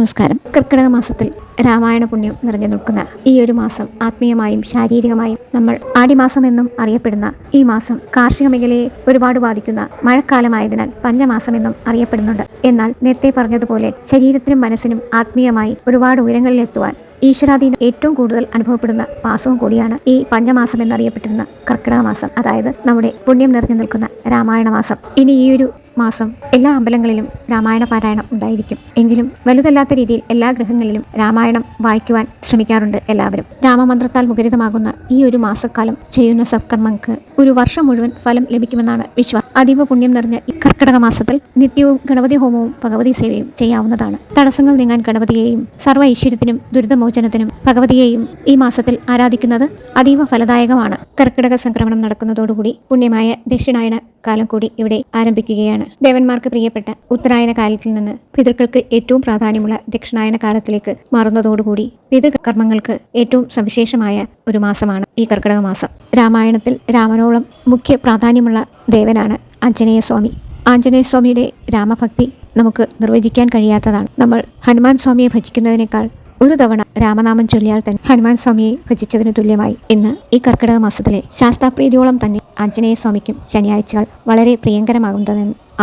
നമസ്കാരം. കർക്കിടക മാസത്തിൽ രാമായണ പുണ്യം നിറഞ്ഞു നിൽക്കുന്ന ഈ ഒരു മാസം ആത്മീയമായും ശാരീരികമായും നമ്മൾ ആടിമാസം എന്നും അറിയപ്പെടുന്ന ഈ മാസം കാർഷിക മേഖലയെ ഒരുപാട് ബാധിക്കുന്ന മഴക്കാലമായതിനാൽ പഞ്ചമാസം എന്നും അറിയപ്പെടുന്നുണ്ട്. എന്നാൽ നേരത്തെ പറഞ്ഞതുപോലെ ശരീരത്തിനും മനസ്സിനും ആത്മീയമായി ഒരുപാട് ഉയരങ്ങളിലെത്തുവാൻ ഈശ്വരാധീനം ഏറ്റവും കൂടുതൽ അനുഭവപ്പെടുന്ന മാസവും കൂടിയാണ് ഈ പഞ്ചമാസം എന്നറിയപ്പെട്ടിരുന്ന കർക്കിടക മാസം. അതായത് നമ്മുടെ പുണ്യം നിറഞ്ഞു നിൽക്കുന്ന രാമായണ മാസം. ഇനി ഈ ഒരു മാസം എല്ലാ അമ്പലങ്ങളിലും രാമായണ പാരായണം ഉണ്ടായിരിക്കും. എങ്കിലും വലുതല്ലാത്ത രീതിയിൽ എല്ലാ ഗൃഹങ്ങളിലും രാമായണം വായിക്കുവാൻ ശ്രമിക്കാറുണ്ട് എല്ലാവരും. രാമമന്ത്രത്താൽ മുഖരിതമാകുന്ന ഈ ഒരു മാസക്കാലം ചെയ്യുന്ന സത്കർമ്മങ്ങൾക്ക് ഒരു വർഷം മുഴുവൻ ഫലം ലഭിക്കുമെന്നാണ് വിശ്വാസം. അതീവ പുണ്യം നിറഞ്ഞ ഈ കർക്കിടക മാസത്തിൽ നിത്യവും ഗണപതി ഹോമവും ഭഗവതി സേവയും ചെയ്യാവുന്നതാണ്. തടസ്സങ്ങൾ നീങ്ങാൻ ഗണപതിയെയും സർവ്വ ഐശ്വര്യത്തിനും ദുരിതമോചനത്തിനും ഭഗവതിയെയും ഈ മാസത്തിൽ ആരാധിക്കുന്നത് അതീവ ഫലദായകമാണ്. കർക്കിടക സംക്രമണം നടക്കുന്നതോടുകൂടി പുണ്യമായ ദക്ഷിണായന കാലം കൂടി ഇവിടെ ആരംഭിക്കുകയാണ്. ദേവന്മാർക്ക് പ്രിയപ്പെട്ട ഉത്തരായന കാലത്തിൽ നിന്ന് പിതൃക്കൾക്ക് ഏറ്റവും പ്രാധാന്യമുള്ള ദക്ഷിണായന കാലത്തിലേക്ക് മാറുന്നതോടുകൂടി പിതൃകർമ്മങ്ങൾക്ക് ഏറ്റവും സവിശേഷമായ ഒരു മാസമാണ് ഈ കർക്കിടക മാസം. രാമായണത്തിൽ രാമനോളം മുഖ്യ പ്രാധാന്യമുള്ള ദേവനാണ് ആഞ്ജനേയ സ്വാമി. ആഞ്ജനേയ സ്വാമിയുടെ രാമഭക്തി നമുക്ക് നിർവചിക്കാൻ കഴിയാത്തതാണ്. നമ്മൾ ഹനുമാൻ സ്വാമിയെ ഭജിക്കുന്നതിനേക്കാൾ ഒരു തവണ രാമനാമം ചൊല്ലിയാൽ തന്നെ ഹനുമാൻ സ്വാമിയെ ഭജിച്ചതിന് തുല്യമായി. ഇന്ന് ഈ കർക്കിടക മാസത്തിലെ ശാസ്താപ്രീതിയോളം തന്നെ ആഞ്ജനേയ സ്വാമിക്കും ശനിയാഴ്ചകൾ വളരെ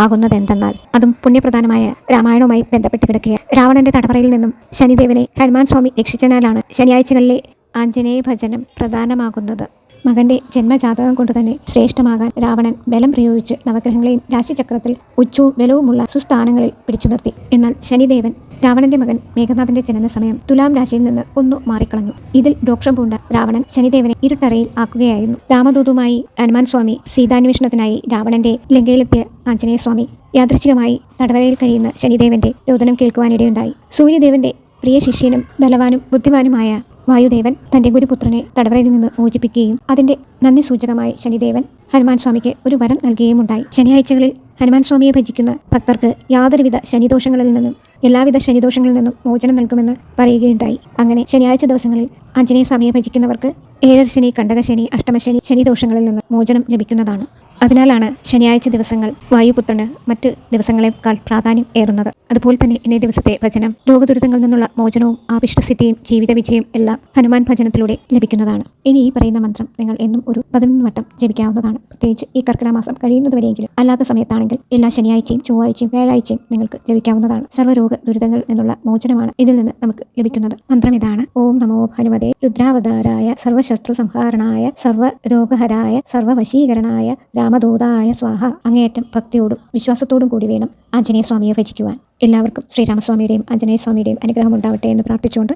ആകുന്നതെന്തെന്നാൽ അതും പുണ്യപ്രധാനമായ രാമായണവുമായി ബന്ധപ്പെട്ട് കിടക്കുക. രാവണന്റെ തടവറയിൽ നിന്നും ശനിദേവനെ ഹനുമാൻ സ്വാമി രക്ഷിച്ചതിനാലാണ് ശനിയാഴ്ചകളിലെ ആഞ്ജനേയ ഭജനം പ്രധാനമാകുന്നത്. മകന്റെ ജന്മജാതകം കൊണ്ട് തന്നെ ശ്രേഷ്ഠമാകാൻ രാവണൻ ബലം പ്രയോഗിച്ച് നവഗ്രഹങ്ങളെയും രാശിചക്രത്തിൽ ഉച്ചവും ബലവുമുള്ള സുസ്ഥാനങ്ങളിൽ പിടിച്ചു നിർത്തി. എന്നാൽ ശനിദേവൻ രാവണന്റെ മകൻ മേഘനാഥന്റെ ജനന സമയം തുലാം രാശിയിൽ നിന്ന് ഒന്നു മാറിക്കളഞ്ഞു. ഇതിൽ രോക്ഷം പൂണ്ട രാവണൻ ശനിദേവനെ ഇരുട്ടറയിൽ ആക്കുകയായിരുന്നു. രാമദൂതുമായി ഹനുമാൻ സ്വാമി സീതാന്വേഷണത്തിനായി രാവണന്റെ ലങ്കയിലെത്തിയ ആഞ്ജനേയ സ്വാമി യാദൃച്ഛികമായി തടവരയിൽ കഴിയുന്ന ശനിദേവന്റെ രോദനം കേൾക്കുവാനിടയുണ്ടായി. സൂര്യദേവന്റെ പ്രിയ ശിഷ്യനും ബലവാനും ബുദ്ധിമാനുമായ വായുദേവൻ തന്റെ ഗുരുപുത്രനെ തടവറയിൽ നിന്ന് മോചിപ്പിക്കുകയും അതിന്റെ നന്ദി സൂചകമായി ശനിദേവൻ ഹനുമാൻ സ്വാമിക്ക് ഒരു വരം നൽകുകയുമുണ്ടായി. ശനിയാഴ്ചകളിൽ ഹനുമാൻ സ്വാമിയെ ഭജിക്കുന്ന ഭക്തർക്ക് യാതൊരുവിധ ശനിദോഷങ്ങളിൽ നിന്നും എല്ലാവിധ ശനിദോഷങ്ങളിൽ നിന്നും മോചനം നൽകുമെന്ന് പറയുകയുണ്ടായി. അങ്ങനെ ശനിയാഴ്ച ദിവസങ്ങളിൽ ആഞ്ജനേയ സ്വാമിയെ ഭജിക്കുന്നവർക്ക് ഏഴരശനി, കണ്ടകശനി, അഷ്ടമശനി ശനിദോഷങ്ങളിൽ നിന്ന് മോചനം ലഭിക്കുന്നതാണ്. അതിനാലാണ് ശനിയാഴ്ച ദിവസങ്ങൾ വായുപുത്രന് മറ്റ് ദിവസങ്ങളെക്കാൾ പ്രാധാന്യം ഏറുന്നത്. അതുപോലെ തന്നെ ഇന്നേ ദിവസത്തെ ഭജനം രോഗദുരിതങ്ങളിൽ നിന്നുള്ള മോചനവും ആഭിഷ്ടസിദ്ധിയും ജീവിത വിജയം എല്ലാം ഹനുമാൻ ഭജനത്തിലൂടെ ലഭിക്കുന്നതാണ്. ഇനി ഈ പറയുന്ന മന്ത്രം നിങ്ങൾ എന്നും ഒരു 11 വട്ടം ജപിക്കാവുന്നതാണ്. പ്രത്യേകിച്ച് ഈ കർക്കിടക മാസം കഴിയുന്നതുവരെയെങ്കിലും. അല്ലാത്ത സമയത്താണെങ്കിൽ എല്ലാ ശനിയാഴ്ചയും ചൊവ്വാഴ്ചയും വ്യാഴാഴ്ചയും നിങ്ങൾക്ക് ജപിക്കാവുന്നതാണ്. സർവ്വരോഗ ദുരിതങ്ങളിൽ നിന്നുള്ള മോചനമാണ് ഇതിൽ നിന്ന് നമുക്ക് ലഭിക്കുന്നത്. മന്ത്രം ഇതാണ്: ഓം നമോ ഹനുമതേ രുദ്രാവതാരായ സർവശത്രു സംഹാരണായ സർവരോഗഹരായ സർവവശീകരണായ രാമദൂതായ സ്വാഹ. അങ്ങേയറ്റം ഭക്തിയോടും വിശ്വാസത്തോടും കൂടി വേണം ആഞ്ജനേയ സ്വാമിയെ ഭജിക്കുവാൻ. എല്ലാവർക്കും ശ്രീരാമസ്വാമിയുടെയും ആഞ്ജനേയ സ്വാമിയുടെയും അനുഗ്രഹം ഉണ്ടാവട്ടെ എന്ന് പ്രാർത്ഥിച്ചുകൊണ്ട്